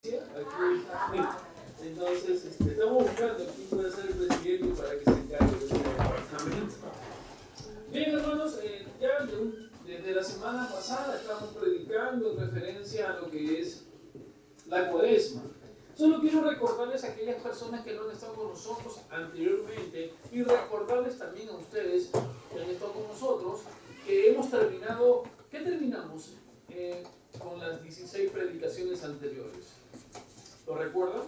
Aquí, entonces, estamos buscando quién puede ser el presidente para que se encargue de ese departamento. Bien, hermanos, ya desde la semana pasada estamos predicando en referencia a lo que es la Cuaresma. Solo quiero recordarles a aquellas personas que no han estado con nosotros anteriormente y recordarles también a ustedes que han estado con nosotros que hemos terminado, ¿qué terminamos? Con las 16 predicaciones anteriores. ¿Lo recuerdan?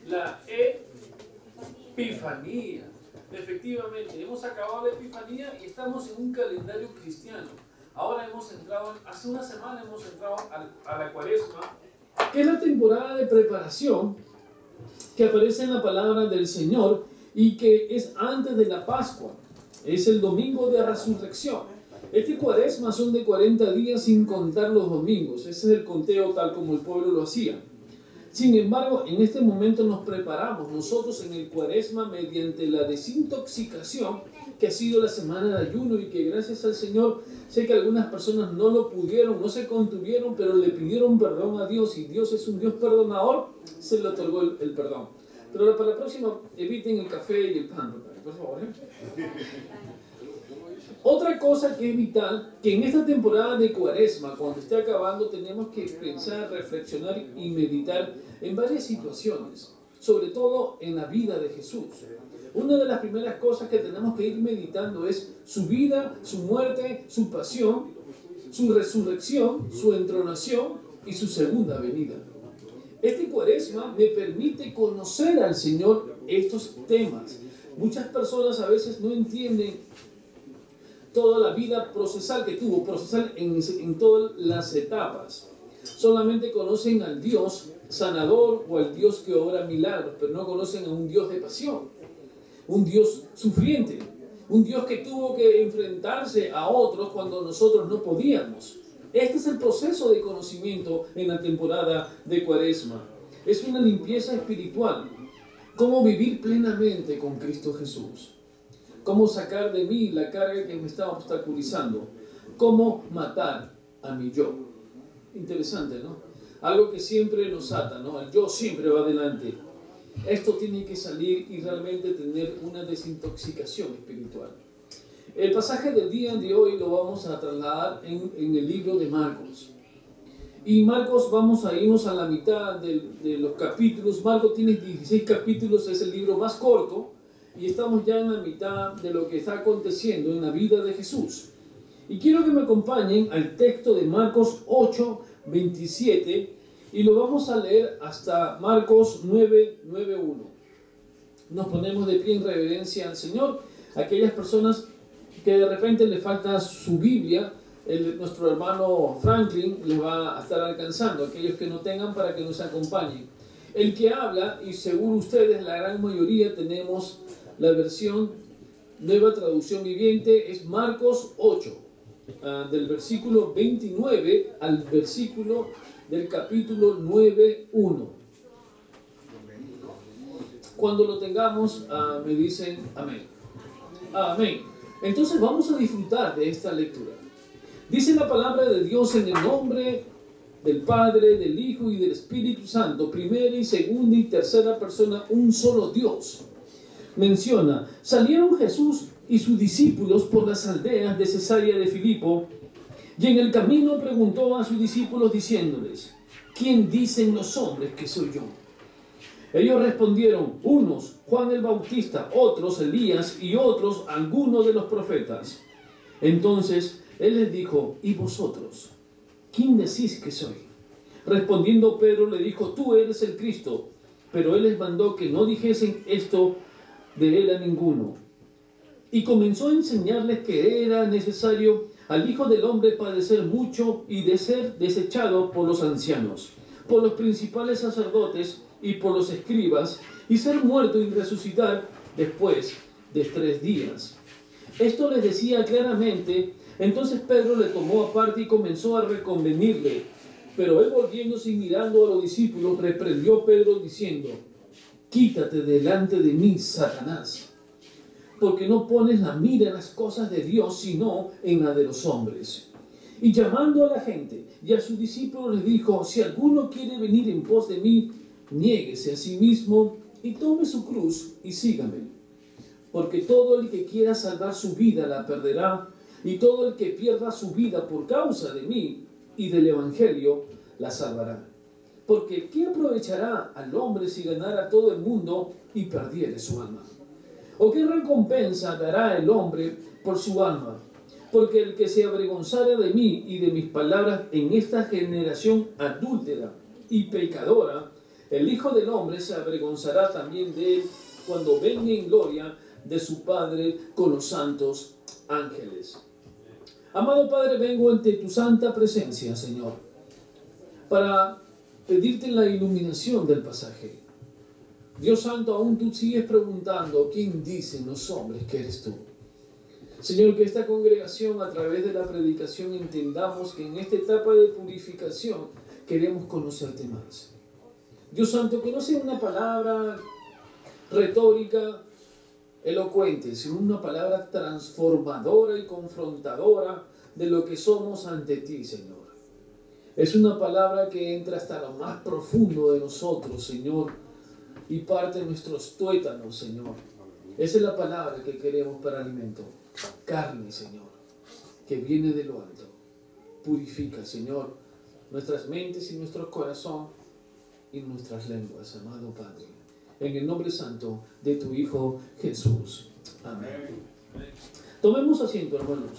La Epifanía. Efectivamente, hemos acabado la Epifanía y estamos en un calendario cristiano. Ahora hemos entrado, hace una semana hemos entrado a la Cuaresma, que es la temporada de preparación que aparece en la palabra del Señor y que es antes de la Pascua. Es el domingo de resurrección. Este Cuaresma son de 40 días sin contar los domingos. Ese es el conteo tal como el pueblo lo hacía. Sin embargo, en este momento nos preparamos nosotros en el Cuaresma mediante la desintoxicación, que ha sido la semana de ayuno y que gracias al Señor, sé que algunas personas no lo pudieron, no se contuvieron, pero le pidieron perdón a Dios y Dios es un Dios perdonador, se le otorgó el perdón. Pero para la próxima, eviten el café y el pan, por favor. Otra cosa que es vital, que en esta temporada de Cuaresma, cuando esté acabando, tenemos que pensar, reflexionar y meditar en varias situaciones, sobre todo en la vida de Jesús. Una de las primeras cosas que tenemos que ir meditando es su vida, su muerte, su pasión, su resurrección, su entronación y su segunda venida. Este Cuaresma me permite conocer al Señor estos temas. Muchas personas a veces no entienden toda la vida procesal que tuvo, procesal en todas las etapas. Solamente conocen al Dios sanador o al Dios que obra milagros, pero no conocen a un Dios de pasión, un Dios sufriente, un Dios que tuvo que enfrentarse a otros cuando nosotros no podíamos. Este es el proceso de conocimiento en la temporada de Cuaresma. Es una limpieza espiritual. Cómo vivir plenamente con Cristo Jesús. Cómo sacar de mí la carga que me estaba obstaculizando. Cómo matar a mi yo. Interesante, ¿no? Algo que siempre nos ata, ¿no? El yo siempre va adelante. Esto tiene que salir y realmente tener una desintoxicación espiritual. El pasaje del día de hoy lo vamos a trasladar en el libro de Marcos. Y Marcos, vamos a irnos a la mitad de los capítulos. Marcos tiene 16 capítulos, es el libro más corto. Y estamos ya en la mitad de lo que está aconteciendo en la vida de Jesús. Y quiero que me acompañen al texto de Marcos 8, 27, y lo vamos a leer hasta Marcos 9, 9, 1. Nos ponemos de pie en reverencia al Señor. Aquellas personas que de repente le falta su Biblia, nuestro hermano Franklin les va a estar alcanzando, aquellos que no tengan para que nos acompañen. El que habla, y seguro ustedes, la gran mayoría tenemos la versión Nueva Traducción Viviente, es Marcos 8, del versículo 29 al versículo del capítulo 9, 1. Cuando lo tengamos, me dicen amén. Amén. Entonces vamos a disfrutar de esta lectura. Dice la palabra de Dios en el nombre del Padre, del Hijo y del Espíritu Santo, primera y segunda y tercera persona, un solo Dios. Menciona, salieron Jesús y sus discípulos por las aldeas de Cesarea de Filipo, y en el camino preguntó a sus discípulos diciéndoles, ¿quién dicen los hombres que soy yo? Ellos respondieron, unos Juan el Bautista, otros Elías y otros algunos de los profetas. Entonces él les dijo, ¿y vosotros? ¿Quién decís que soy? Respondiendo Pedro le dijo, tú eres el Cristo. Pero él les mandó que no dijesen esto de él a ninguno. Y comenzó a enseñarles que era necesario al Hijo del Hombre padecer mucho y de ser desechado por los ancianos, por los principales sacerdotes y por los escribas, y ser muerto y resucitar después de 3 días. Esto les decía claramente. Entonces Pedro le tomó aparte y comenzó a reconvenirle. Pero él, volviéndose y mirando a los discípulos, reprendió a Pedro diciendo, quítate delante de mí, Satanás, porque no pones la mira en las cosas de Dios, sino en la de los hombres. Y llamando a la gente y a sus discípulos les dijo: si alguno quiere venir en pos de mí, niéguese a sí mismo y tome su cruz y sígame. Porque todo el que quiera salvar su vida la perderá, y todo el que pierda su vida por causa de mí y del Evangelio la salvará. Porque ¿qué aprovechará al hombre si ganara todo el mundo y perdiere su alma? ¿O qué recompensa dará el hombre por su alma? Porque el que se avergonzara de mí y de mis palabras en esta generación adúltera y pecadora, el Hijo del Hombre se avergonzará también de él cuando venga en gloria de su Padre con los santos ángeles. Amado Padre, vengo ante tu santa presencia, Señor, para pedirte la iluminación del pasaje. Dios santo, aún tú sigues preguntando: ¿quién dicen los hombres que eres tú? Señor, que esta congregación, a través de la predicación, entendamos que en esta etapa de purificación queremos conocerte más. Dios santo, que no sea una palabra retórica, elocuente, sino una palabra transformadora y confrontadora de lo que somos ante ti, Señor. Es una palabra que entra hasta lo más profundo de nosotros, Señor, y parte de nuestros tuétanos, Señor. Esa es la palabra que queremos para alimento. Carne, Señor, que viene de lo alto. Purifica, Señor, nuestras mentes y nuestro corazón y nuestras lenguas, amado Padre. En el nombre santo de tu Hijo Jesús. Amén. Tomemos asiento, hermanos.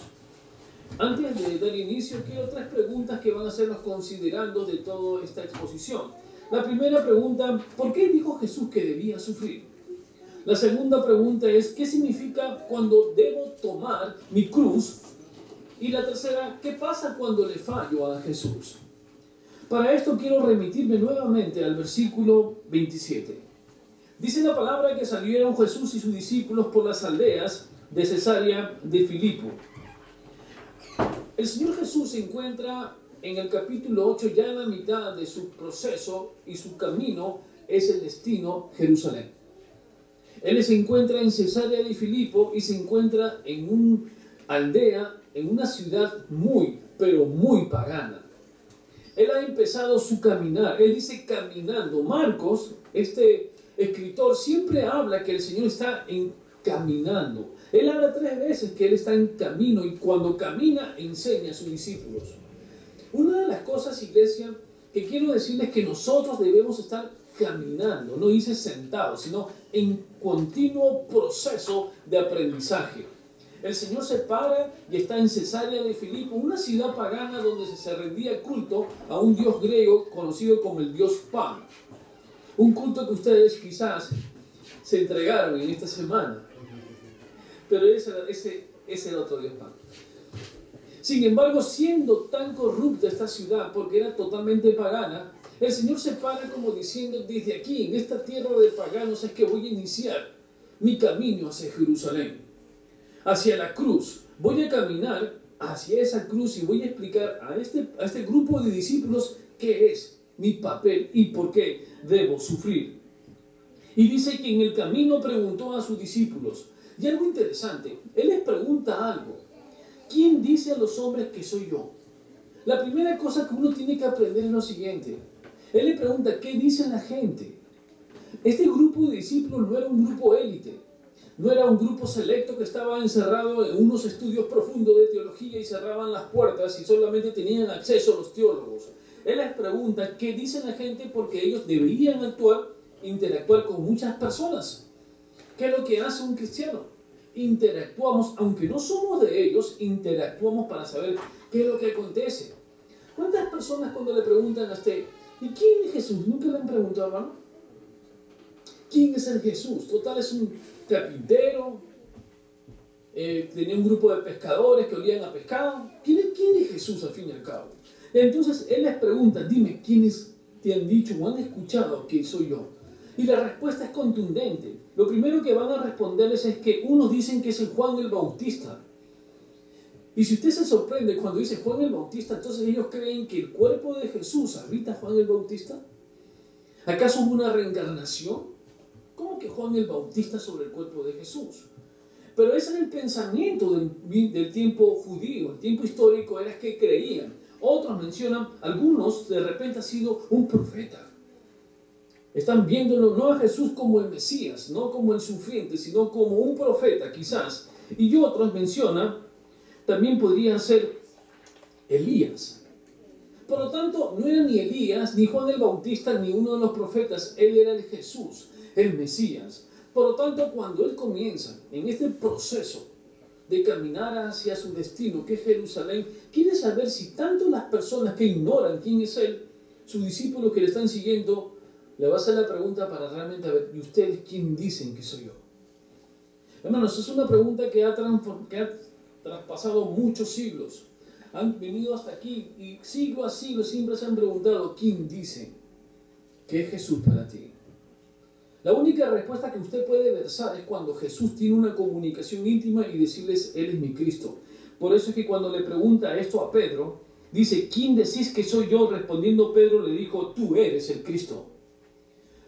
Antes de dar inicio, quiero tres preguntas que van a ser los considerandos de toda esta exposición. La primera pregunta: ¿por qué dijo Jesús que debía sufrir? La segunda pregunta es: ¿qué significa cuando debo tomar mi cruz? Y la tercera: ¿qué pasa cuando le fallo a Jesús? Para esto quiero remitirme nuevamente al versículo 27. Dice la palabra que salieron Jesús y sus discípulos por las aldeas de Cesarea de Filipo. El Señor Jesús se encuentra en el capítulo 8 ya en la mitad de su proceso, y su camino es el destino Jerusalén. Él se encuentra en Cesarea de Filipo y se encuentra en una aldea, en una ciudad muy, pero muy pagana. Él ha empezado su caminar. Él dice caminando. Marcos, este escritor, siempre habla que el Señor está caminando. Él habla 3 veces que Él está en camino, y cuando camina enseña a sus discípulos. Una de las cosas, iglesia, que quiero decirles, que nosotros debemos estar caminando, no dice sentados, sino en continuo proceso de aprendizaje. El Señor se para y está en Cesarea de Filipo, una ciudad pagana donde se rendía culto a un dios griego conocido como el dios Pan. Un culto que ustedes quizás se entregaron en esta semana, pero ese era otro dios Pan. Sin embargo, siendo tan corrupta esta ciudad, porque era totalmente pagana, el Señor se para como diciendo: desde aquí, en esta tierra de paganos, es que voy a iniciar mi camino hacia Jerusalén, hacia la cruz. Voy a caminar hacia esa cruz y voy a explicar a este grupo de discípulos qué es mi papel y por qué debo sufrir. Y dice que en el camino preguntó a sus discípulos, y algo interesante, Él les pregunta algo: ¿quién dice a los hombres que soy yo? La primera cosa que uno tiene que aprender es lo siguiente. Él le pregunta: ¿qué dice la gente? Este grupo de discípulos no era un grupo élite, no era un grupo selecto que estaba encerrado en unos estudios profundos de teología y cerraban las puertas y solamente tenían acceso a los teólogos. Él les pregunta qué dice la gente, porque ellos deberían interactuar con muchas personas. ¿Qué es lo que hace un cristiano? Interactuamos, aunque no somos de ellos, interactuamos para saber qué es lo que acontece. ¿Cuántas personas, cuando le preguntan a usted: ¿y quién es Jesús? ¿Nunca le han preguntado, hermano? ¿Quién es el Jesús? Total, es un carpintero, tenía un grupo de pescadores que olían a pescado. ¿Quién es Jesús, al fin y al cabo? Entonces Él les pregunta: dime, ¿quiénes te han dicho o han escuchado que soy yo? Y la respuesta es contundente. Lo primero que van a responderles es que unos dicen que es el Juan el Bautista. Y si usted se sorprende cuando dice Juan el Bautista, entonces ellos creen que el cuerpo de Jesús habita Juan el Bautista. ¿Acaso hubo una reencarnación? ¿Cómo que Juan el Bautista sobre el cuerpo de Jesús? Pero ese era el pensamiento del tiempo judío, el tiempo histórico era que creían. Otros mencionan, algunos de repente ha sido un profeta. Están viéndolo no a Jesús como el Mesías, no como el sufriente, sino como un profeta quizás. Y otros mencionan, también podría ser Elías. Por lo tanto, no era ni Elías, ni Juan el Bautista, ni uno de los profetas. Él era el Jesús, el Mesías. Por lo tanto, cuando él comienza en este proceso de caminar hacia su destino, que es Jerusalén, quiere saber si tanto las personas que ignoran quién es él, sus discípulos que le están siguiendo, le va a hacer la pregunta para realmente ver, ¿y ustedes quién dicen que soy yo? Hermanos, es una pregunta que ha traspasado muchos siglos. Han venido hasta aquí y siglo a siglo siempre se han preguntado, ¿quién dice que es Jesús para ti? La única respuesta que usted puede versar es cuando Jesús tiene una comunicación íntima y decirles, Él es mi Cristo. Por eso es que cuando le pregunta esto a Pedro, dice, ¿quién decís que soy yo? Respondiendo Pedro le dijo, tú eres el Cristo.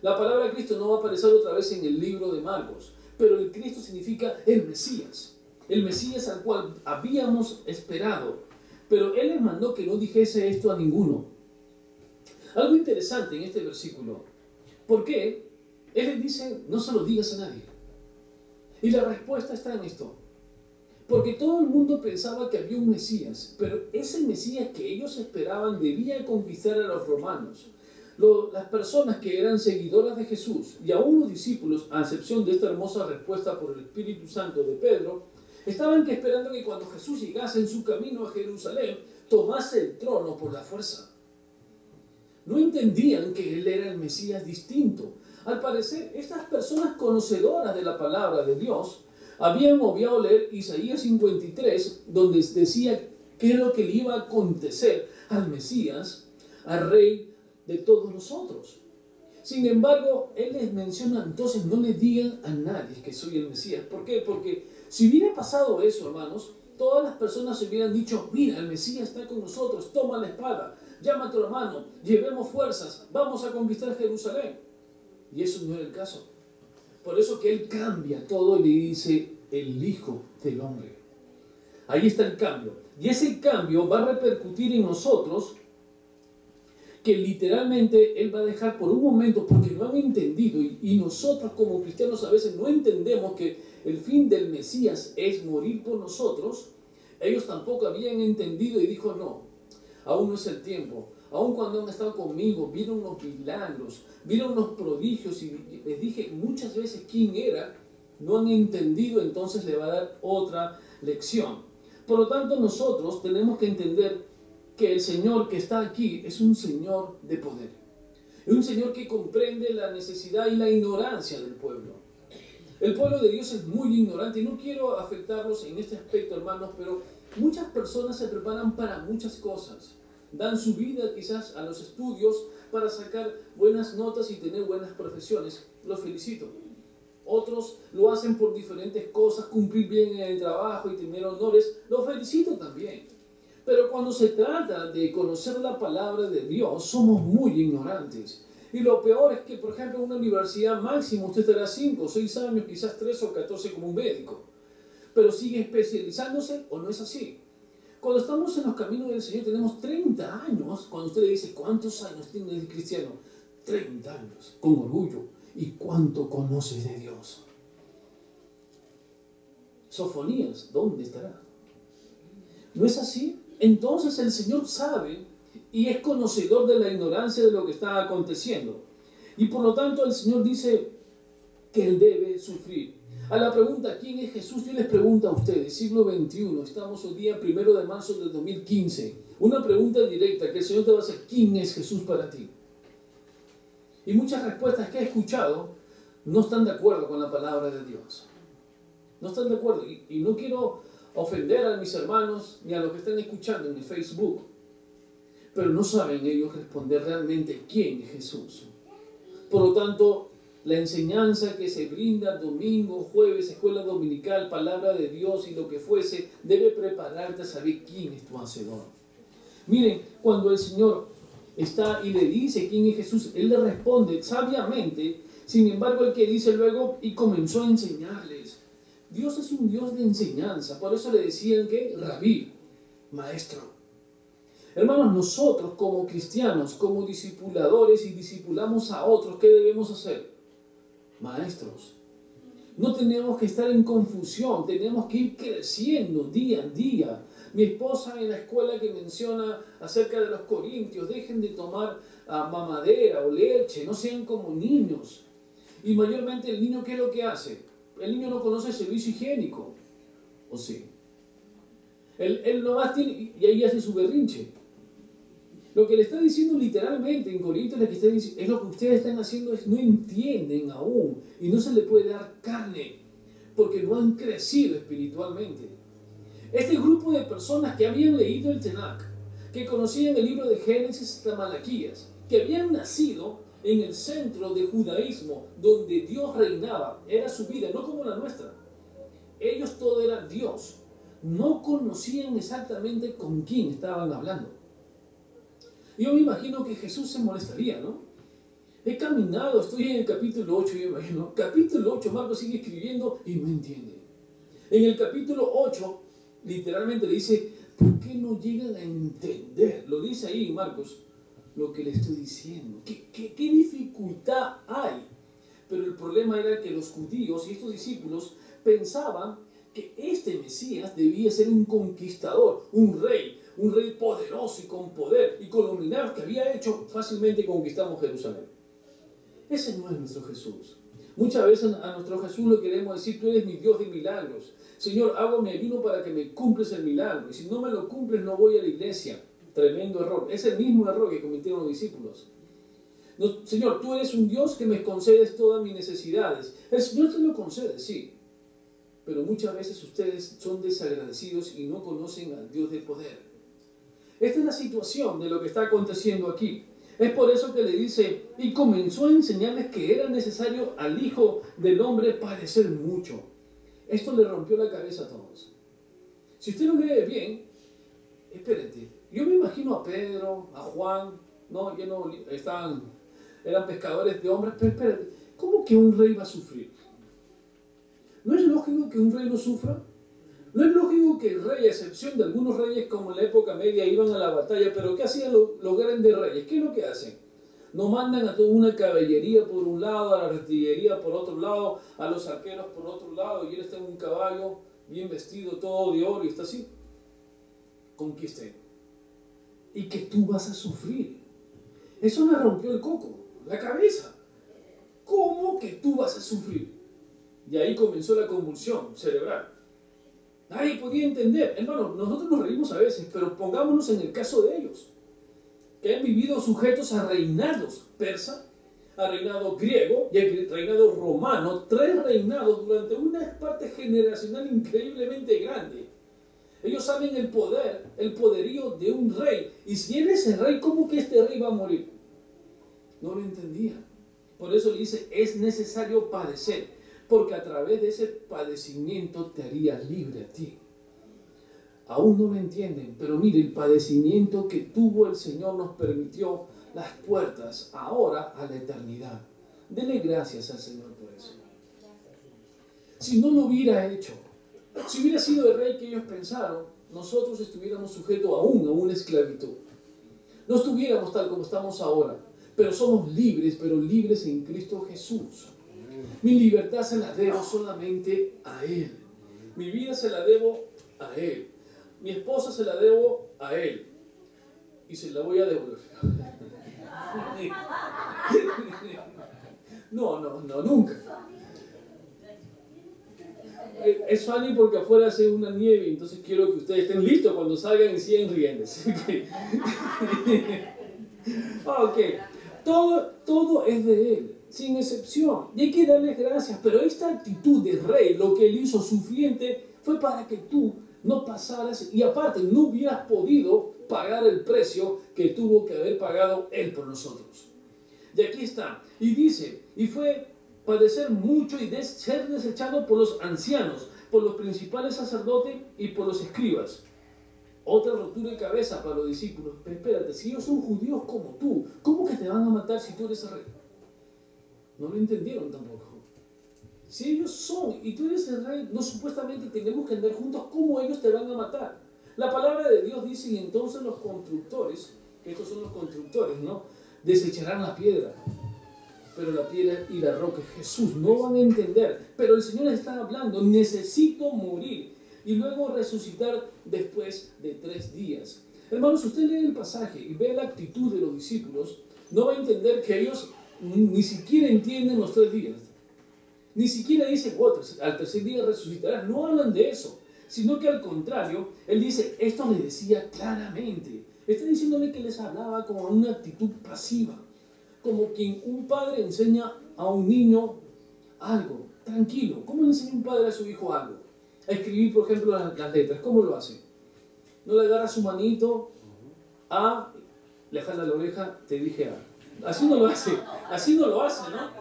La palabra Cristo no va a aparecer otra vez en el libro de Marcos, pero el Cristo significa el Mesías al cual habíamos esperado. Pero Él les mandó que no dijese esto a ninguno. Algo interesante en este versículo. ¿Por qué? Él les dice, no se lo digas a nadie. Y la respuesta está en esto. Porque todo el mundo pensaba que había un Mesías, pero ese Mesías que ellos esperaban debía conquistar a los romanos. Las personas que eran seguidoras de Jesús y aún los discípulos, a excepción de esta hermosa respuesta por el Espíritu Santo de Pedro, estaban esperando que cuando Jesús llegase en su camino a Jerusalén, tomase el trono por la fuerza. No entendían que Él era el Mesías distinto. Al parecer, estas personas conocedoras de la palabra de Dios habían obviado leer Isaías 53, donde decía qué es lo que le iba a acontecer al Mesías, al Rey de todos nosotros. Sin embargo, Él les menciona, entonces no le digan a nadie que soy el Mesías. ¿Por qué? Porque si hubiera pasado eso, hermanos, todas las personas se hubieran dicho, mira, el Mesías está con nosotros, toma la espada, llama a tu hermano, llevemos fuerzas, vamos a conquistar Jerusalén. Y eso no era el caso. Por eso que Él cambia todo y le dice, el Hijo del Hombre. Ahí está el cambio. Y ese cambio va a repercutir en nosotros, que literalmente Él va a dejar por un momento, porque no han entendido, y nosotros como cristianos a veces no entendemos que el fin del Mesías es morir por nosotros. Ellos tampoco habían entendido y dijo, no, aún no es el tiempo. Aún cuando han estado conmigo, vieron unos milagros, vieron unos prodigios y les dije muchas veces quién era, no han entendido, entonces le va a dar otra lección. Por lo tanto, nosotros tenemos que entender que el Señor que está aquí es un Señor de poder. Es un Señor que comprende la necesidad y la ignorancia del pueblo. El pueblo de Dios es muy ignorante y no quiero afectarlos en este aspecto, hermanos, pero muchas personas se preparan para muchas cosas. Dan su vida quizás a los estudios para sacar buenas notas y tener buenas profesiones. Los felicito. Otros lo hacen por diferentes cosas, cumplir bien en el trabajo y tener honores. Los felicito también. Pero cuando se trata de conocer la palabra de Dios, somos muy ignorantes. Y lo peor es que, por ejemplo, en una universidad máximo usted estará 5 o 6 años, quizás 13 o 14 como un médico. Pero sigue especializándose o no es así. Cuando estamos en los caminos del Señor tenemos 30 años. Cuando usted le dice, ¿cuántos años tiene el cristiano? 30 años, con orgullo. ¿Y cuánto conoces de Dios? Sofonías, ¿dónde estará? ¿No es así? Entonces el Señor sabe y es conocedor de la ignorancia de lo que está aconteciendo. Y por lo tanto el Señor dice que Él debe sufrir. A la pregunta, ¿quién es Jesús? Yo les pregunto a ustedes, siglo XXI, estamos hoy día 1 de marzo del 2015. Una pregunta directa que el Señor te va a hacer, ¿quién es Jesús para ti? Y muchas respuestas que he escuchado no están de acuerdo con la palabra de Dios. No están de acuerdo. Y no quiero ofender a mis hermanos ni a los que están escuchando en el Facebook. Pero no saben ellos responder realmente quién es Jesús. Por lo tanto, la enseñanza que se brinda domingo, jueves, escuela dominical, palabra de Dios y lo que fuese, debe prepararte a saber quién es tu Hacedor. Miren, cuando el Señor está y le dice quién es Jesús, Él le responde sabiamente. Sin embargo, el que dice luego, y comenzó a enseñarles Dios es un Dios de enseñanza. Por eso le decían que Rabí, maestro. Hermanos, nosotros como cristianos, como discipuladores y discipulamos a otros, ¿qué debemos hacer? Maestros. No tenemos que estar en confusión, tenemos que ir creciendo día a día. Mi esposa en la escuela que menciona acerca de los corintios, dejen de tomar mamadera o leche, no sean como niños. Y mayormente el niño, ¿qué es lo que hace? El niño no conoce el servicio higiénico, ¿o sí? Él nomás tiene, y ahí hace su berrinche. Lo que le está diciendo literalmente en Corintios es lo que ustedes están haciendo, no entienden aún, y no se le puede dar carne, porque no han crecido espiritualmente. Este grupo de personas que habían leído el Tanakh, que conocían el libro de Génesis hasta Malaquías, que habían nacido en el centro del judaísmo, donde Dios reinaba, era su vida, no como la nuestra. Ellos todo era Dios. No conocían exactamente con quién estaban hablando. Yo me imagino que Jesús se molestaría, ¿no? He caminado, estoy en el capítulo 8, yo imagino. Capítulo 8, Marcos sigue escribiendo y no entiende. En el capítulo 8, literalmente le dice, ¿por qué no llegan a entender? Lo dice ahí Marcos, lo que le estoy diciendo. ¿Qué dificultad hay? Pero el problema era que los judíos y estos discípulos pensaban que este Mesías debía ser un conquistador, un rey poderoso y con poder, y con los milagros que había hecho, fácilmente conquistamos Jerusalén. Ese no es nuestro Jesús. Muchas veces a nuestro Jesús le queremos decir, tú eres mi Dios de milagros. Señor, hago mi ayuno para que me cumples el milagro, y si no me lo cumples no voy a la iglesia. Tremendo error. Es el mismo error que cometieron los discípulos. No, Señor, tú eres un Dios que me concedes todas mis necesidades. El Señor te lo concede, sí. Pero muchas veces ustedes son desagradecidos y no conocen al Dios de poder. Esta es la situación de lo que está aconteciendo aquí. Es por eso que le dice, y comenzó a enseñarles que era necesario al Hijo del Hombre padecer mucho. Esto le rompió la cabeza a todos. Si usted lo lee bien, espérate, yo me imagino a Pedro, a Juan, no, eran pescadores de hombres, pero espérate, ¿cómo que un rey va a sufrir? ¿No es lógico que un rey no sufra? ¿No es lógico que el rey, a excepción de algunos reyes como en la época media, iban a la batalla? Pero ¿qué hacían los grandes reyes? ¿Qué es lo que hacen? No mandan a toda una caballería por un lado, a la artillería por otro lado, a los arqueros por otro lado, y él está en un caballo, bien vestido, todo de oro, y está así. Conquiste. Y que tú vas a sufrir. Eso me rompió el coco, la cabeza. ¿Cómo que tú vas a sufrir? Y ahí comenzó la convulsión cerebral. Nadie podía entender. Hermano, nosotros nos reímos a veces, pero pongámonos en el caso de ellos, que han vivido sujetos a reinados persa, a reinado griego y a reinado romano, 3 reinados durante una parte generacional increíblemente grande. Ellos saben el poder, el poderío de un rey. Y si él es el rey, ¿cómo que este rey va a morir? No lo entendían. Por eso le dice, es necesario padecer, porque a través de ese padecimiento te haría libre a ti. Aún no lo entienden, pero mire, el padecimiento que tuvo el Señor nos permitió las puertas ahora a la eternidad. Dele gracias al Señor por eso. Si no lo hubiera hecho, si hubiera sido el rey que ellos pensaron, nosotros estuviéramos sujetos aún a una esclavitud. No estuviéramos tal como estamos ahora, pero somos libres, pero libres en Cristo Jesús. Mi libertad se la debo solamente a Él. Mi vida se la debo a Él. Mi esposa se la debo a Él. Y se la voy a devolver. No, nunca. Es funny porque afuera hace una nieve, entonces quiero que ustedes estén listos cuando salgan y sigan riéndose. Ok. Todo es de Él, sin excepción. Y hay que darle gracias. Pero esta actitud de rey, lo que Él hizo sufriente, fue para que tú no pasaras y aparte no hubieras podido pagar el precio que tuvo que haber pagado Él por nosotros. Y aquí está. Y dice, y fue padecer mucho y ser desechado por los ancianos, por los principales sacerdotes y por los escribas. Otra rotura de cabeza para los discípulos. Pero espérate, si ellos son judíos como tú, ¿cómo que te van a matar si tú eres rey? No lo entendieron tampoco. Si ellos son y tú eres el rey, no supuestamente tenemos que andar juntos, ¿cómo ellos te van a matar? La palabra de Dios dice, y entonces los constructores, estos son los constructores, ¿no? Desecharán la piedra. Pero la piedra y la roca, Jesús, no van a entender. Pero el Señor está hablando, necesito morir y luego resucitar después de 3 días. Hermanos, usted lee el pasaje y ve la actitud de los discípulos, no va a entender que ellos ni siquiera entienden los 3 días. Ni siquiera dice, al tercer día resucitarás. No hablan de eso, sino que al contrario, Él dice, esto le decía claramente. Está diciéndole que les hablaba con una actitud pasiva, como quien un padre enseña a un niño algo, tranquilo. ¿Cómo le enseña un padre a su hijo algo? A escribir, por ejemplo, las letras. ¿Cómo lo hace? No le agarra su manito, A, le jala la oreja, te dije A. Así no lo hace, ¿no?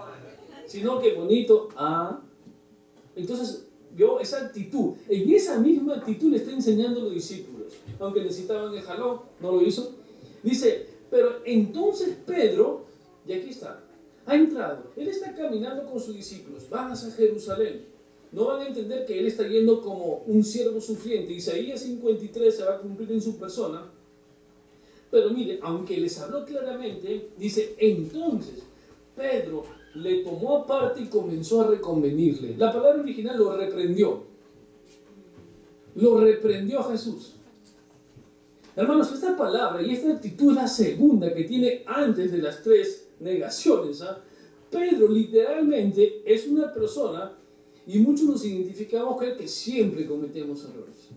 Sino que bonito, A. Entonces, vio esa actitud. En esa misma actitud le está enseñando a los discípulos. Aunque necesitaban el jalón, no lo hizo. Dice, pero entonces Pedro, y aquí está, ha entrado. Él está caminando con sus discípulos. Van hacia Jerusalén. No van a entender que él está yendo como un siervo sufriente. Isaías 53 se va a cumplir en su persona. Pero mire, aunque les habló claramente, dice, entonces Pedro le tomó aparte y comenzó a reconvenirle. La palabra original lo reprendió. Lo reprendió a Jesús. Hermanos, esta palabra y esta actitud es la segunda que tiene antes de las 3 negaciones. Pedro literalmente es una persona, y muchos nos identificamos con él, que siempre cometemos errores.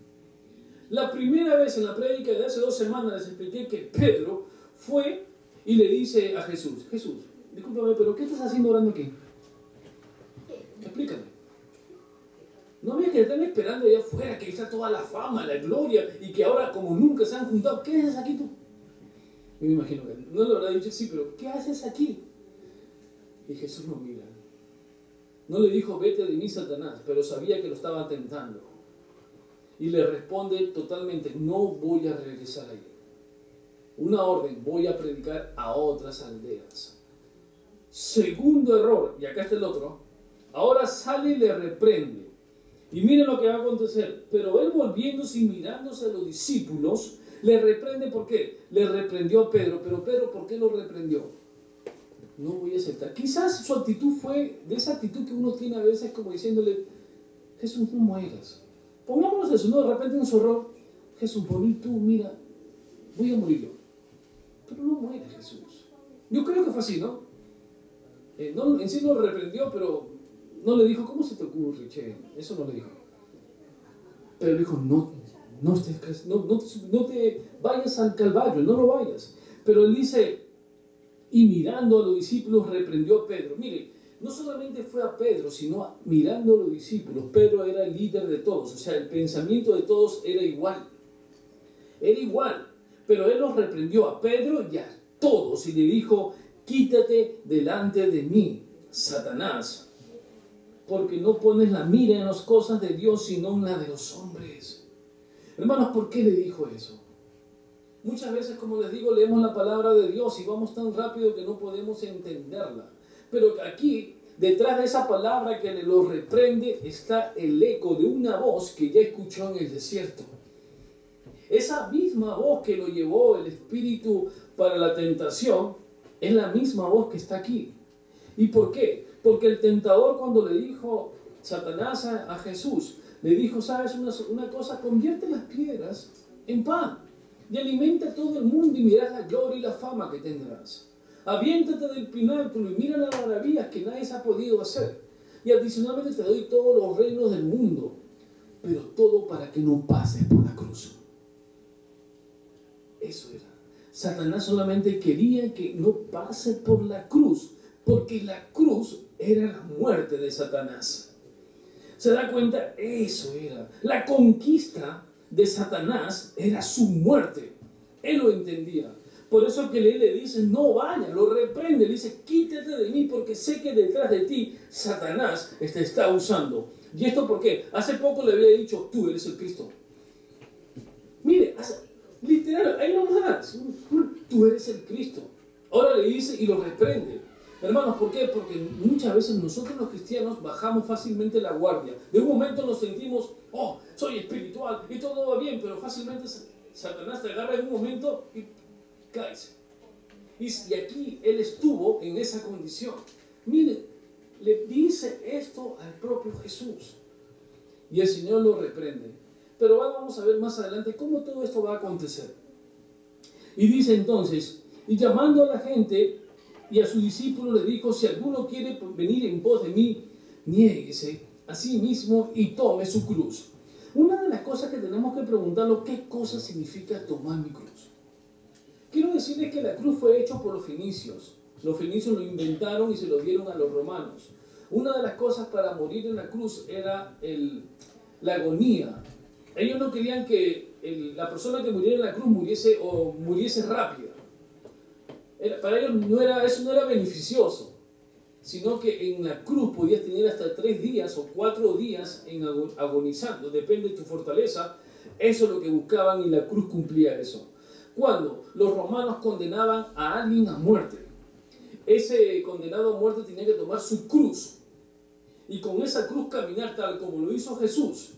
La primera vez en la prédica de hace 2 semanas les expliqué que Pedro fue y le dice a Jesús, Jesús, discúlpame, pero ¿qué estás haciendo orando aquí? Explícame. ¿No ves que están esperando allá afuera, que está toda la fama, la gloria, y que ahora como nunca se han juntado? ¿Qué haces aquí tú? Yo me imagino que no le habrá dicho, sí, pero ¿qué haces aquí? Y Jesús lo mira. No le dijo, vete de mí, Satanás, pero sabía que lo estaba tentando. Y le responde totalmente, no voy a regresar ahí. Una orden, voy a predicar a otras aldeas. Segundo error, y acá está el otro. Ahora sale y le reprende. Y miren lo que va a acontecer. Pero él, volviéndose y mirándose a los discípulos, le reprende. ¿Por qué? Le reprendió a Pedro. Pero Pedro, ¿por qué lo reprendió? No voy a aceptar. Quizás su actitud fue de esa actitud que uno tiene a veces, como diciéndole, Jesús, no mueras. Pongámonos eso, ¿no? De repente en su error, Jesús, morir tú, mira, voy a morir yo. Pero no muere Jesús. Yo creo que fue así, ¿no? En sí lo reprendió, pero no le dijo, ¿cómo se te ocurre, che? Eso no le dijo. Pero le dijo, no te vayas al Calvario, no lo vayas. Pero él dice, y mirando a los discípulos reprendió a Pedro. Mire, no solamente fue a Pedro, sino mirando a los discípulos. Pedro era el líder de todos, o sea, el pensamiento de todos era igual. Era igual, pero él los reprendió a Pedro y a todos y le dijo, quítate delante de mí, Satanás, porque no pones la mira en las cosas de Dios, sino en la de los hombres. Hermanos, ¿por qué le dijo eso? Muchas veces, como les digo, leemos la palabra de Dios y vamos tan rápido que no podemos entenderla. Pero aquí, detrás de esa palabra que le lo reprende, está el eco de una voz que ya escuchó en el desierto. Esa misma voz que lo llevó el Espíritu para la tentación, es la misma voz que está aquí. ¿Y por qué? Porque el tentador, cuando le dijo Satanás a Jesús, le dijo, ¿sabes una cosa? Convierte las piedras en pan y alimenta a todo el mundo y mirás la gloria y la fama que tendrás. Aviéntate del pináculo y mira las maravillas que nadie se ha podido hacer. Y adicionalmente te doy todos los reinos del mundo, pero todo para que no pases por la cruz. Eso era. Satanás solamente quería que no pase por la cruz, porque la cruz era la muerte de Satanás. ¿Se da cuenta? Eso era. La conquista de Satanás era su muerte. Él lo entendía. Por eso que él le dice, no vaya, lo reprende, le dice, quítate de mí porque sé que detrás de ti Satanás te está usando. ¿Y esto por qué? Hace poco le había dicho, tú eres el Cristo. Mire, literal, ahí nomás, tú eres el Cristo. Ahora le dice y lo reprende. Hermanos, ¿por qué? Porque muchas veces nosotros los cristianos bajamos fácilmente la guardia. De un momento nos sentimos, oh, soy espiritual y todo va bien, pero fácilmente Satanás te agarra en un momento y caes. Y aquí él estuvo en esa condición. Miren, le dice esto al propio Jesús. Y el Señor lo reprende. Pero ahora vamos a ver más adelante cómo todo esto va a acontecer. Y dice entonces, y llamando a la gente y a sus discípulos le dijo, si alguno quiere venir en pos de mí, niéguese a sí mismo y tome su cruz. Una de las cosas que tenemos que preguntarnos, ¿qué cosa significa tomar mi cruz? Quiero decirles que la cruz fue hecha por los fenicios. Los fenicios lo inventaron y se lo dieron a los romanos. Una de las cosas para morir en la cruz era la agonía. Ellos no querían que la persona que muriera en la cruz muriese rápida. Para ellos eso no era beneficioso, sino que en la cruz podías tener hasta 3 días o 4 días agonizando, depende de tu fortaleza. Eso es lo que buscaban y la cruz cumplía eso. Cuando los romanos condenaban a alguien a muerte, ese condenado a muerte tenía que tomar su cruz y con esa cruz caminar tal como lo hizo Jesús.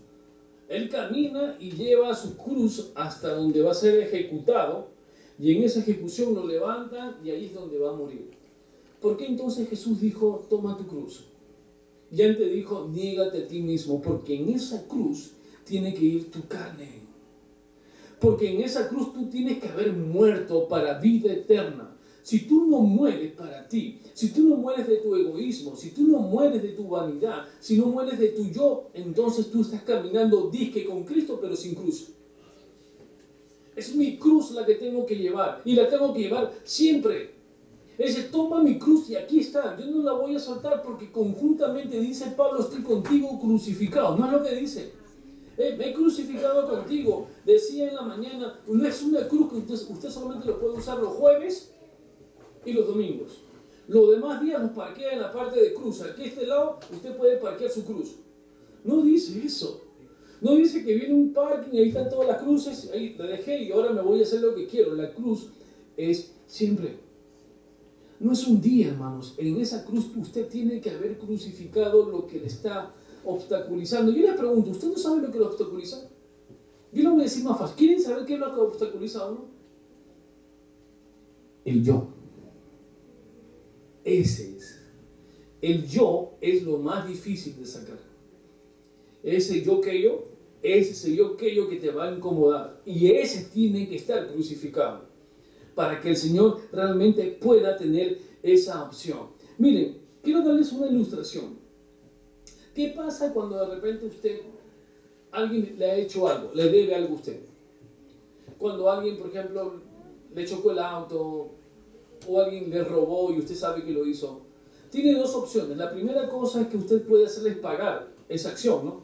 Él camina y lleva su cruz hasta donde va a ser ejecutado y en esa ejecución lo levantan y ahí es donde va a morir. ¿Por qué entonces Jesús dijo, toma tu cruz? Y antes dijo, niégate a ti mismo, porque en esa cruz tiene que ir tu carne. Porque en esa cruz tú tienes que haber muerto para vida eterna. Si tú no mueres para ti, si tú no mueres de tu egoísmo, si tú no mueres de tu vanidad, si no mueres de tu yo, entonces tú estás caminando disque con Cristo, pero sin cruz. Es mi cruz la que tengo que llevar, y la tengo que llevar siempre. Dice, toma mi cruz y aquí está. Yo no la voy a soltar porque conjuntamente dice Pablo, estoy contigo crucificado. No es lo que dice. Me he crucificado contigo. Decía en la mañana, no es una cruz que usted solamente lo puede usar los jueves y los domingos. Los demás días los parquea en la parte de cruz. Aquí a este lado usted puede parquear su cruz. No dice eso. No dice que viene un parking y ahí están todas las cruces, ahí la dejé y ahora me voy a hacer lo que quiero. La cruz es siempre. No es un día, hermanos. En esa cruz usted tiene que haber crucificado lo que le está obstaculizando. Yo les pregunto, ¿usted no sabe lo que lo obstaculiza? Yo lo voy a decir más fácil. ¿Quieren saber qué es lo que obstaculiza a uno? El yo. Ese es. El yo es lo más difícil de sacar. Ese yo que te va a incomodar. Y ese tiene que estar crucificado para que el Señor realmente pueda tener esa opción. Miren, quiero darles una ilustración. ¿Qué pasa cuando de repente alguien le ha hecho algo, le debe algo a usted? Cuando alguien, por ejemplo, le chocó el auto o alguien le robó y usted sabe que lo hizo. Tiene 2 opciones. La primera cosa es que usted puede hacerles pagar esa acción, ¿no?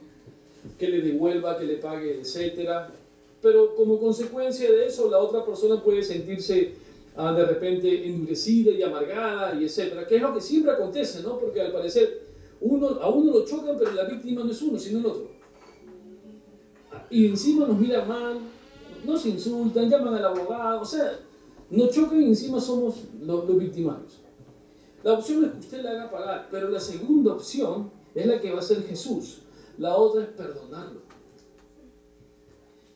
Que le devuelva, que le pague, etcétera. Pero como consecuencia de eso, la otra persona puede sentirse de repente endurecida y amargada, y etcétera. Que es lo que siempre acontece, ¿no? Porque al parecer a uno lo chocan, pero la víctima no es uno, sino el otro. Y encima nos miran mal, nos insultan, llaman al abogado, o sea, nos chocan y encima somos los victimarios. La opción es que usted le haga pagar, pero la segunda opción es la que va a hacer Jesús. La otra es perdonarlo.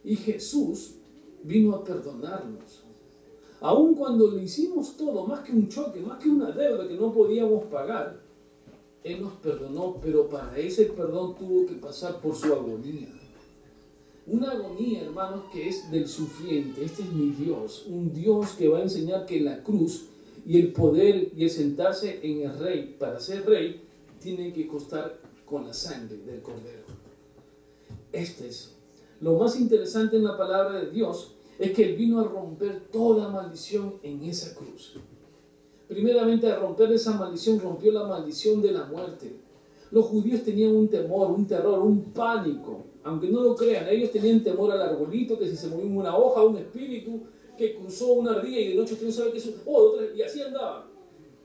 Y Jesús vino a perdonarnos. Aun cuando le hicimos todo, más que un choque, más que una deuda que no podíamos pagar, Él nos perdonó, pero para ese perdón tuvo que pasar por su agonía. Una agonía, hermanos, que es del sufriente. Este es mi Dios, un Dios que va a enseñar que la cruz y el poder y el sentarse en el rey, para ser rey, tiene que costar con la sangre del Cordero. Este es. Lo más interesante en la palabra de Dios es que Él vino a romper toda maldición en esa cruz. Primeramente, a romper esa maldición, rompió la maldición de la muerte. Los judíos tenían un temor, un terror, un pánico. Aunque no lo crean, ellos tenían temor al arbolito, que si se movía una hoja, un espíritu que cruzó una ardilla y de noche usted no sabe qué es. Y así andaba.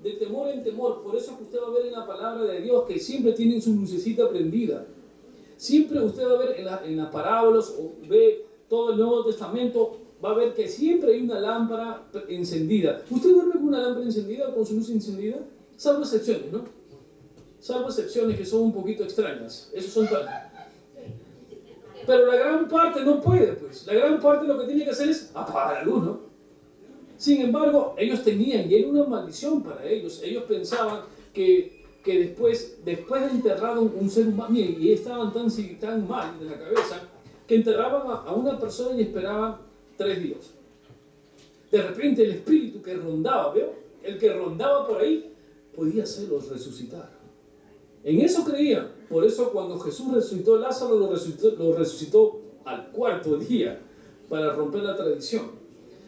De temor en temor. Por eso es que usted va a ver en la palabra de Dios que siempre tienen su lucecita prendida. Siempre usted va a ver en las parábolas o ve todo el Nuevo Testamento, va a ver que siempre hay una lámpara encendida. ¿Usted duerme con una lámpara encendida o con su luz encendida? Salvo excepciones, ¿no? Salvo excepciones que son un poquito extrañas. Esos son tal. Pero la gran parte no puede, pues. La gran parte lo que tiene que hacer es apagar la luz, ¿no? Sin embargo, ellos tenían, y era una maldición para ellos. Ellos pensaban que después de enterrar un ser humano, y estaban tan mal de la cabeza, que enterraban a una persona y esperaban 3 días. De repente el espíritu que rondaba, ¿veo? El que rondaba por ahí, podía hacerlos resucitar. En eso creían. Por eso cuando Jesús resucitó a Lázaro, lo resucitó al 4.º día, para romper la tradición.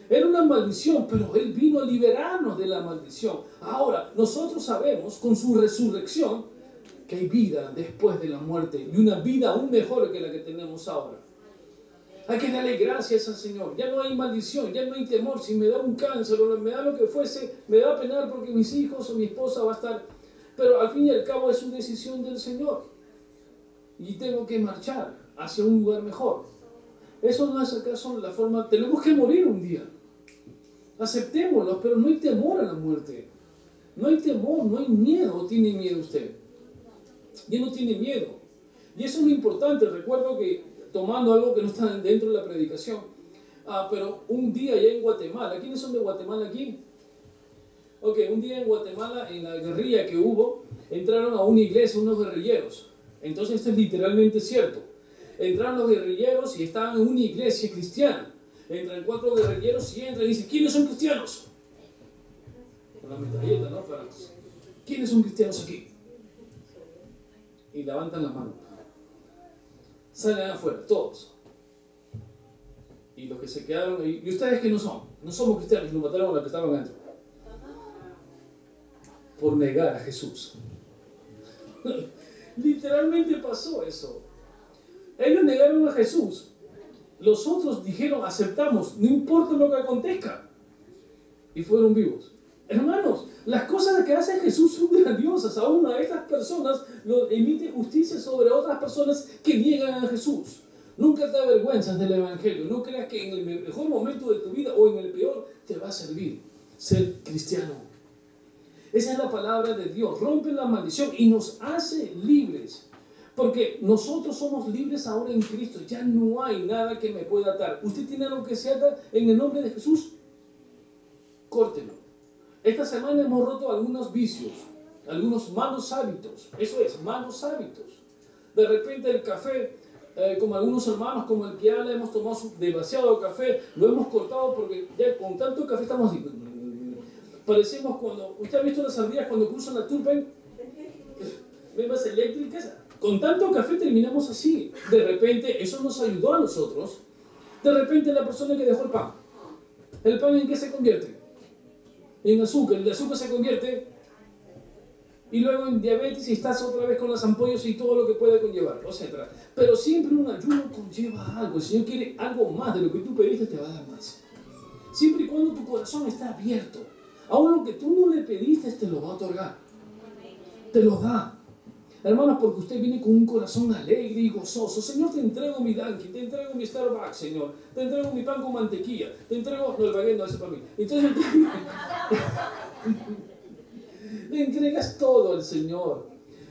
Era una maldición, pero Él vino a liberarnos de la maldición. Ahora, nosotros sabemos, con su resurrección, que hay vida después de la muerte, y una vida aún mejor que la que tenemos ahora. Hay que darle gracias al Señor. Ya no hay maldición, ya no hay temor. Si me da un cáncer o me da lo que fuese, me da penar porque mis hijos o mi esposa va a estar... Pero al fin y al cabo es una decisión del Señor. Y tengo que marchar hacia un lugar mejor. Eso no es acaso la forma... Tenemos que morir un día. Aceptémoslo, pero no hay temor a la muerte. No hay temor, no hay miedo. ¿O tiene miedo usted? Ya no tiene miedo. Y eso es lo importante. Recuerdo que, tomando algo que no está dentro de la predicación, pero un día allá en Guatemala, ¿quiénes son de Guatemala aquí? Ok, un día en Guatemala, en la guerrilla que hubo, entraron a una iglesia unos guerrilleros. Entonces esto es literalmente cierto. Entraron los guerrilleros y estaban en una iglesia cristiana. Entran 4 guerrilleros y entran y dicen, ¿quiénes son cristianos? Con la metralleta, ¿no? ¿Quiénes son cristianos aquí? Y levantan la mano. Salen afuera, todos. Y los que se quedaron ahí, ¿y ustedes qué no son? No somos cristianos, y lo mataron a los que estaban adentro. Por negar a Jesús. Literalmente pasó eso. Ellos negaron a Jesús. Los otros dijeron, aceptamos, no importa lo que acontezca. Y fueron vivos. Hermanos, las cosas que hace Jesús son grandiosas. Aún a estas personas emite justicia sobre otras personas que niegan a Jesús. Nunca te avergüenzas del Evangelio. No creas que en el mejor momento de tu vida o en el peor te va a servir ser cristiano. Esa es la palabra de Dios. Rompe la maldición y nos hace libres. Porque nosotros somos libres ahora en Cristo. Ya no hay nada que me pueda atar. ¿Usted tiene algo que se ata en el nombre de Jesús? Córtelo. Esta semana hemos roto algunos vicios, algunos malos hábitos. Eso es, malos hábitos. De repente el café, como algunos hermanos, como el que habla, hemos tomado demasiado café, lo hemos cortado porque ya con tanto café estamos así. Parecemos cuando, ¿usted ha visto las ardillas cuando cruzan la Turpen? ¿Memas eléctricas? Con tanto café terminamos así. De repente, eso nos ayudó a nosotros. De repente la persona que dejó ¿el pan en qué se convierte? En azúcar. El azúcar se convierte y luego en diabetes y estás otra vez con las ampollas y todo lo que puede conllevar, etc. Pero siempre un ayuno conlleva algo. El Señor quiere algo más de lo que tú pediste, te va a dar más. Siempre y cuando tu corazón está abierto. Aún lo que tú no le pediste, te lo va a otorgar. Te lo da. Hermanos, porque usted viene con un corazón alegre y gozoso. Señor, te entrego mi Dunkin', te entrego mi Starbucks, Señor. Te entrego mi pan con mantequilla. Te entrego... No, el baguette no, ese para mí. Entonces, le entregas todo al Señor.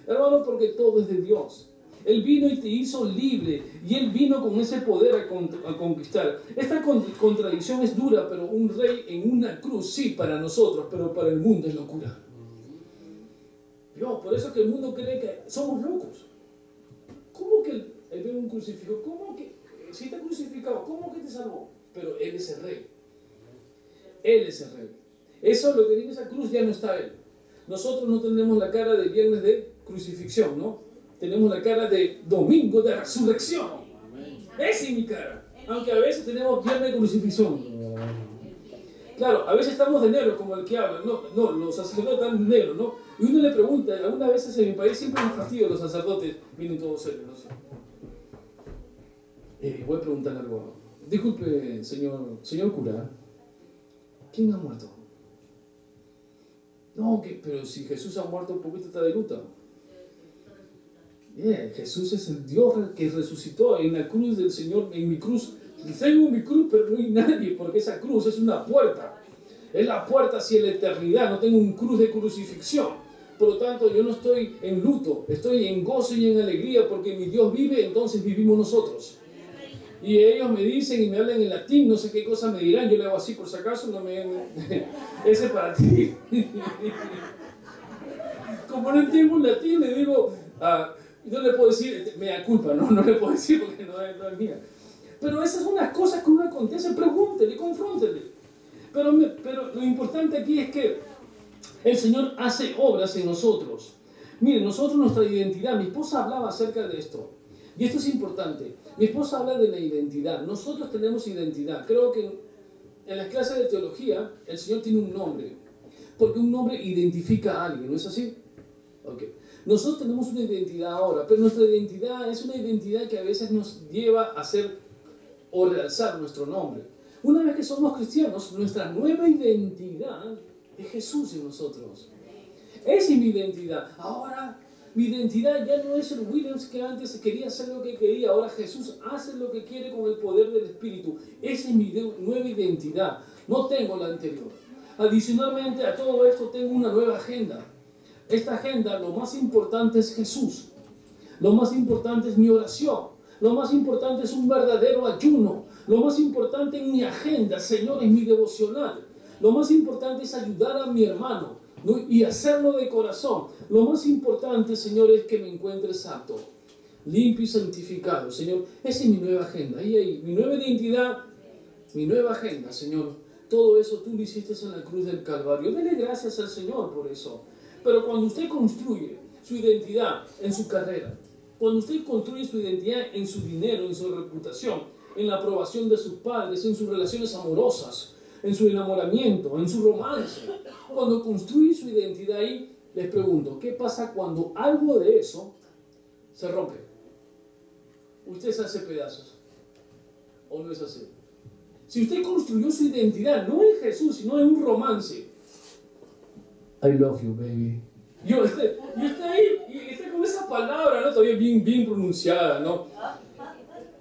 Hermano, porque todo es de Dios. Él vino y te hizo libre. Y Él vino con ese poder a conquistar. Esta contradicción es dura, pero un rey en una cruz, sí, para nosotros, pero para el mundo es locura. Por eso es que el mundo cree que somos locos. ¿Cómo que él ve un crucifijo? ¿Cómo que, si está crucificado, cómo que te salvó? Pero Él es el rey. Él es el rey. Eso, lo que tiene esa cruz, ya no está Él. Nosotros no tenemos la cara de viernes de crucifixión, ¿no? Tenemos la cara de domingo de resurrección. Esa es mi cara. Aunque a veces tenemos viernes de crucifixión. Claro, a veces estamos de negro, como el que habla. No, los sacerdotes están de negro, ¿no? Y uno le pregunta, algunas veces en mi país siempre me fastidio los sacerdotes, vienen todos serios, no sé. Voy a preguntarle algo. Disculpe, señor cura, ¿quién ha muerto? No, pero si Jesús ha muerto, ¿por qué te está de luto? Jesús es el Dios que resucitó en la cruz del Señor, en mi cruz. Tengo mi cruz, pero no hay nadie, porque esa cruz es una puerta. Es la puerta hacia la eternidad. No tengo un cruz de crucifixión. Por lo tanto, yo no estoy en luto, estoy en gozo y en alegría porque mi Dios vive, entonces vivimos nosotros. Y ellos me dicen y me hablan en latín, no sé qué cosa me dirán, yo le hago así por si acaso, no me... ese es para ti. Como no entiendo un latín, le digo, no le puedo decir, me da culpa, no le puedo decir porque no es mía. Pero esas son las cosas que uno acontece, pregúntele, confróntele. Pero lo importante aquí es que el Señor hace obras en nosotros. Miren, nosotros nuestra identidad, mi esposa hablaba acerca de esto. Y esto es importante. Mi esposa habla de la identidad. Nosotros tenemos identidad. Creo que en las clases de teología el Señor tiene un nombre. Porque un nombre identifica a alguien, ¿no es así? Ok. Nosotros tenemos una identidad ahora, pero nuestra identidad es una identidad que a veces nos lleva a hacer o realzar nuestro nombre. Una vez que somos cristianos, nuestra nueva identidad es Jesús en nosotros. Esa es mi identidad. Ahora, mi identidad ya no es el Williams que antes quería hacer lo que quería. Ahora Jesús hace lo que quiere con el poder del Espíritu. Esa es mi nueva identidad. No tengo la anterior. Adicionalmente a todo esto, tengo una nueva agenda. Esta agenda, lo más importante es Jesús. Lo más importante es mi oración. Lo más importante es un verdadero ayuno. Lo más importante en mi agenda, Señor, es mi devocional. Lo más importante es ayudar a mi hermano, ¿no? Y hacerlo de corazón. Lo más importante, Señor, es que me encuentres apto, limpio y santificado. Señor, esa es mi nueva agenda. Y mi nueva identidad, mi nueva agenda, Señor. Todo eso tú lo hiciste en la cruz del Calvario. Dele gracias al Señor por eso. Pero cuando usted construye su identidad en su carrera, cuando usted construye su identidad en su dinero, en su reputación, en la aprobación de sus padres, en sus relaciones amorosas, en su enamoramiento, en su romance, cuando construye su identidad ahí, les pregunto, ¿qué pasa cuando algo de eso se rompe? Usted se hace pedazos, ¿o no es así? Si usted construyó su identidad no en Jesús, sino en un romance, I love you, baby. Y usted ahí, y está con esa palabra, ¿no? Todavía bien pronunciada, ¿no?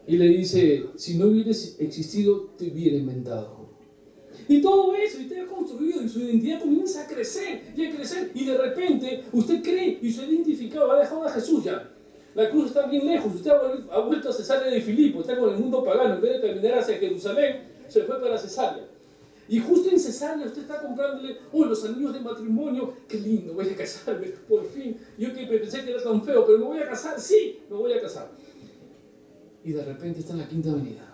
Y le dice, si no hubieras existido, te hubiera inventado. Y todo eso, y usted ha construido, y su identidad comienza a crecer, y de repente, usted cree, y se ha identificado, ha dejado a Jesús ya. La cruz está bien lejos, usted ha vuelto a Cesarea de Filipo, está con el mundo pagano, en vez de caminar hacia Jerusalén, se fue para Cesarea. Y justo en Cesarea usted está comprándole, los anillos de matrimonio, qué lindo, voy a casarme, por fin. Yo que pensé que era tan feo, pero me voy a casar, sí, me voy a casar. Y de repente está en la Quinta Avenida.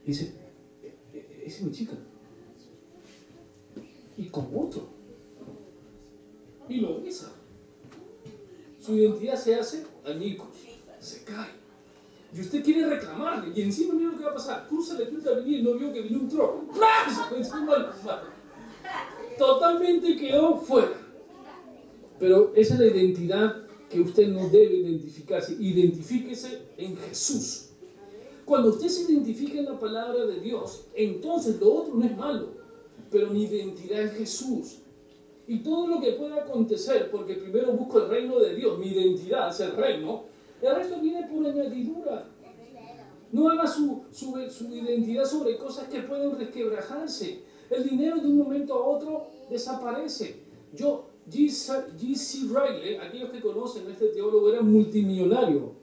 Y dice, esa es mi chica. Y con otro. Y lo besa. Su identidad se hace añicos, se cae. Y usted quiere reclamarle, y encima mira lo que va a pasar. Cruza la Quinta Avenida y no vio que vino un troco. Totalmente quedó fuera. Pero esa es la identidad que usted no debe identificarse. Identifíquese en Jesús. Cuando usted se identifica en la palabra de Dios, entonces lo otro no es malo. Pero mi identidad es Jesús. Y todo lo que pueda acontecer, porque primero busco el reino de Dios, mi identidad es el reino, el resto viene por añadidura. No haga su identidad sobre cosas que pueden resquebrajarse. El dinero de un momento a otro desaparece. G.C. Riley, aquellos que conocen a este teólogo, era multimillonario.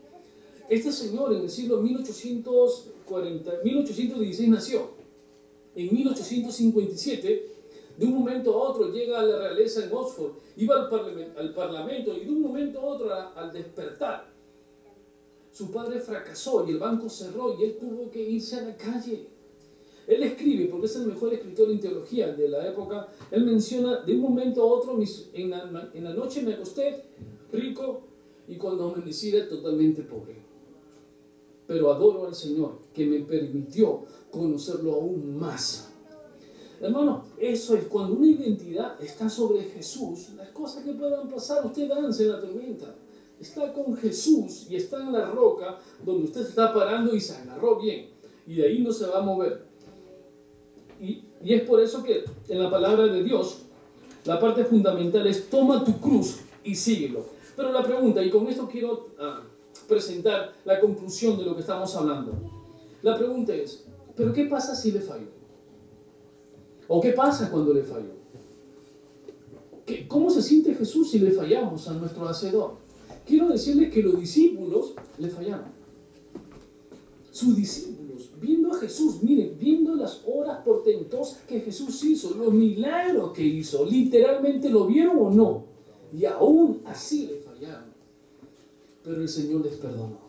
Este señor en el siglo 1816 nació. En 1857, de un momento a otro llega a la realeza en Oxford, iba al parlamento y de un momento a otro al despertar, su padre fracasó y el banco cerró y él tuvo que irse a la calle. Él escribe, porque es el mejor escritor en teología de la época, él menciona, de un momento a otro, en la noche me acosté rico y cuando amanecí era totalmente pobre. Pero adoro al Señor, que me permitió conocerlo aún más. Hermano, eso es cuando una identidad está sobre Jesús, las cosas que puedan pasar, usted danza en la tormenta. Está con Jesús y está en la roca donde usted se está parando y se agarró bien. Y de ahí no se va a mover. Y es por eso que en la palabra de Dios, la parte fundamental es toma tu cruz y síguelo. Pero la pregunta, y con esto quiero presentar la conclusión de lo que estamos hablando. La pregunta es, ¿pero qué pasa si le fallo? ¿O qué pasa cuando le fallo? ¿Cómo se siente Jesús si le fallamos a nuestro Hacedor? Quiero decirles que los discípulos le fallaron. Sus discípulos, viendo a Jesús, miren, viendo las obras portentosas que Jesús hizo, los milagros que hizo, literalmente lo vieron o no, y aún así le fallaron. Pero el Señor les perdonó,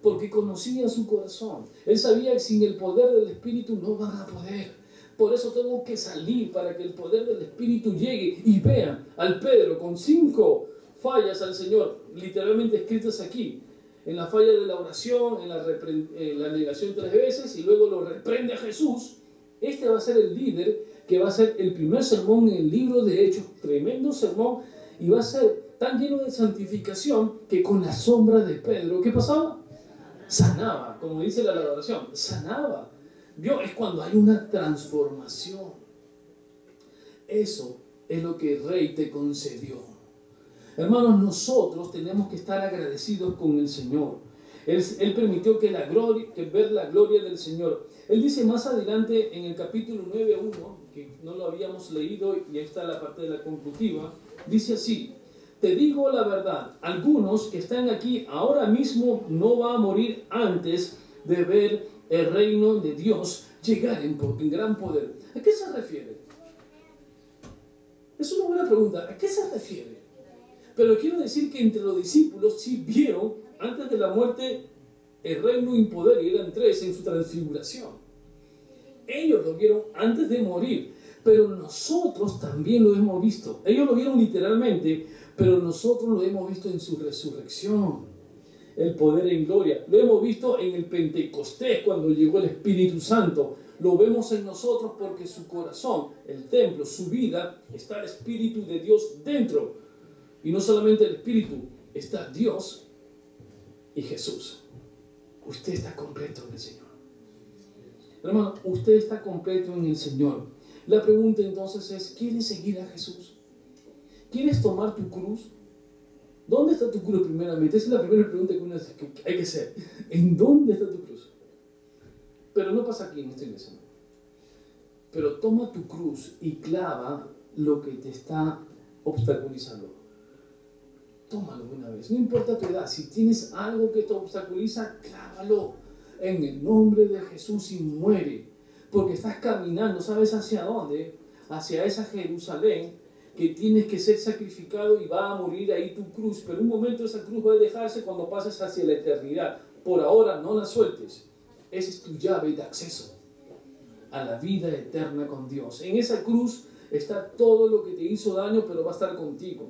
porque conocía su corazón. Él sabía que sin el poder del Espíritu no van a poder. Por eso tengo que salir para que el poder del Espíritu llegue y vean al Pedro con 5 fallas al Señor, literalmente escritas aquí, en la falla de la oración, en la negación 3 veces, y luego lo reprende a Jesús. Este va a ser el líder que va a ser el primer sermón en el libro de Hechos, tremendo sermón, y va a ser tan lleno de santificación que con la sombra de Pedro, ¿qué pasaba? Sanaba, como dice la oración, sanaba. ¿Vio? Es cuando hay una transformación. Eso es lo que el Rey te concedió. Hermanos, nosotros tenemos que estar agradecidos con el Señor. Él permitió que ver la gloria del Señor. Él dice más adelante en el capítulo 9:1, que no lo habíamos leído y ahí está la parte de la conclusiva, dice así: te digo la verdad, algunos que están aquí ahora mismo no van a morir antes de ver el reino de Dios llegar en gran poder. ¿A qué se refiere? Es una buena pregunta. ¿A qué se refiere? Pero quiero decir que entre los discípulos sí vieron antes de la muerte el reino en poder, y eran 3 en su transfiguración. Ellos lo vieron antes de morir, pero nosotros también lo hemos visto. Ellos lo vieron literalmente, pero nosotros lo hemos visto en su resurrección. El poder en gloria. Lo hemos visto en el Pentecostés cuando llegó el Espíritu Santo. Lo vemos en nosotros porque su corazón, el templo, su vida, está el Espíritu de Dios dentro. Y no solamente el Espíritu, está Dios y Jesús. Usted está completo en el Señor. Hermano, usted está completo en el Señor. La pregunta entonces es, ¿quieres seguir a Jesús? ¿Quieres tomar tu cruz? ¿Dónde está tu cruz primeramente? Esa es la primera pregunta que hay que hacer. ¿En dónde está tu cruz? Pero no pasa aquí en esta iglesia. Pero toma tu cruz y clava lo que te está obstaculizando. Tómalo una vez. No importa tu edad. Si tienes algo que te obstaculiza, clávalo en el nombre de Jesús y muere. Porque estás caminando, ¿sabes hacia dónde? Hacia esa Jerusalén que tienes que ser sacrificado y va a morir ahí tu cruz, pero un momento esa cruz va a dejarse cuando pases hacia la eternidad. Por ahora no la sueltes. Esa es tu llave de acceso a la vida eterna con Dios. En esa cruz está todo lo que te hizo daño, pero va a estar contigo.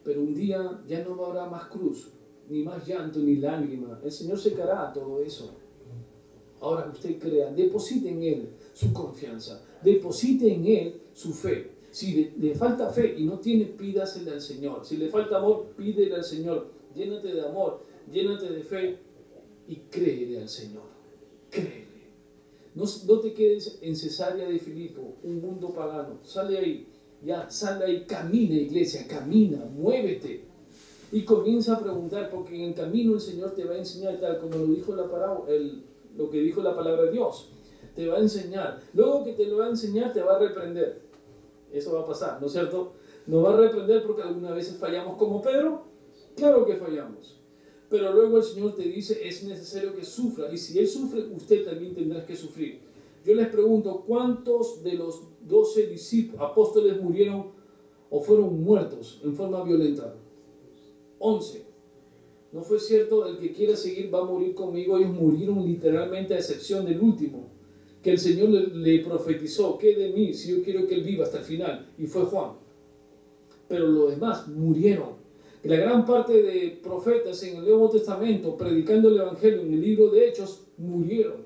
Pero un día ya no habrá más cruz, ni más llanto, ni lágrima. El Señor secará todo eso. Ahora que usted crea, deposite en Él su confianza, deposite en Él su fe. Si le falta fe y no tiene, pídasele al Señor. Si le falta amor, pídele al Señor. Llénate de amor, llénate de fe y créele al Señor. Créele. No te quedes en Cesarea de Filipo, un mundo pagano. Sale ahí, ya, sale ahí, camina, iglesia, camina, muévete. Y comienza a preguntar, porque en el camino el Señor te va a enseñar, tal como lo dijo lo que dijo la palabra de Dios. Te va a enseñar. Luego que te lo va a enseñar, te va a reprender. Eso va a pasar, ¿no es cierto? Nos va a reprender porque algunas veces fallamos como Pedro. Claro que fallamos. Pero luego el Señor te dice, es necesario que sufra. Y si Él sufre, usted también tendrá que sufrir. Yo les pregunto, ¿cuántos de los 12 apóstoles murieron o fueron muertos en forma violenta? 11. ¿No fue cierto? El que quiera seguir va a morir conmigo. Ellos murieron literalmente a excepción del último, que el Señor le profetizó, ¿qué de mí si yo quiero que Él viva hasta el final? Y fue Juan. Pero los demás murieron. La gran parte de profetas en el Nuevo Testamento, predicando el Evangelio en el libro de Hechos, murieron.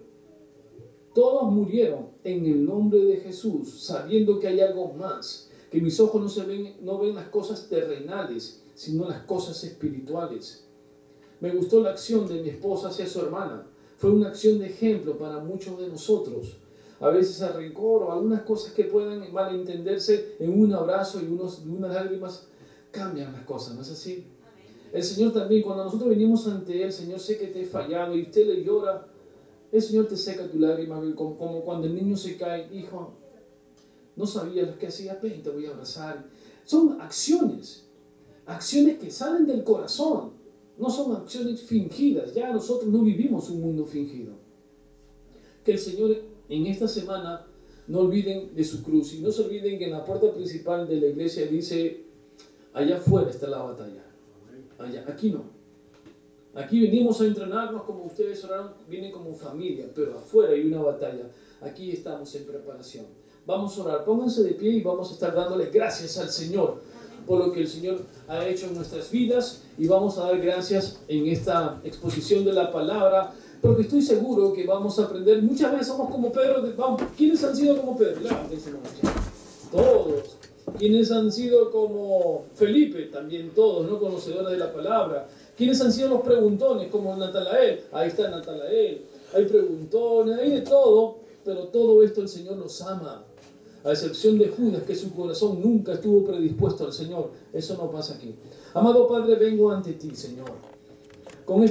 Todos murieron en el nombre de Jesús, sabiendo que hay algo más, que mis ojos no ven las cosas terrenales, sino las cosas espirituales. Me gustó la acción de mi esposa hacia su hermana. Fue una acción de ejemplo para muchos de nosotros. A veces el rencor o algunas cosas que puedan malentenderse en un abrazo y unas lágrimas cambian las cosas, ¿no es así? El Señor también, cuando nosotros venimos ante Él, Señor, sé que te he fallado, y usted le llora, el Señor te seca tu lágrima, como cuando el niño se cae. Hijo, no sabía lo que hacía, ven, te voy a abrazar. Son acciones que salen del corazón, no son acciones fingidas. Ya nosotros no vivimos un mundo fingido. Que el Señor en esta semana no olviden de su cruz y no se olviden que en la puerta principal de la iglesia dice, allá afuera está la batalla. Allá, aquí no. Aquí venimos a entrenarnos como ustedes oraron, vienen como familia, pero afuera hay una batalla. Aquí estamos en preparación. Vamos a orar, pónganse de pie y vamos a estar dándole gracias al Señor por lo que el Señor ha hecho en nuestras vidas y vamos a dar gracias en esta exposición de la palabra, porque estoy seguro que vamos a aprender. Muchas veces somos como Pedro. ¿Quiénes han sido como Pedro? Todos. ¿Quiénes han sido como Felipe? También todos, ¿no? Conocedores de la palabra. ¿Quiénes han sido los preguntones? Como Natanael. Ahí está Natanael. Hay preguntones, hay de todo, pero todo esto el Señor los ama. A excepción de Judas, que su corazón nunca estuvo predispuesto al Señor. Eso no pasa aquí. Amado Padre, vengo ante ti, Señor, con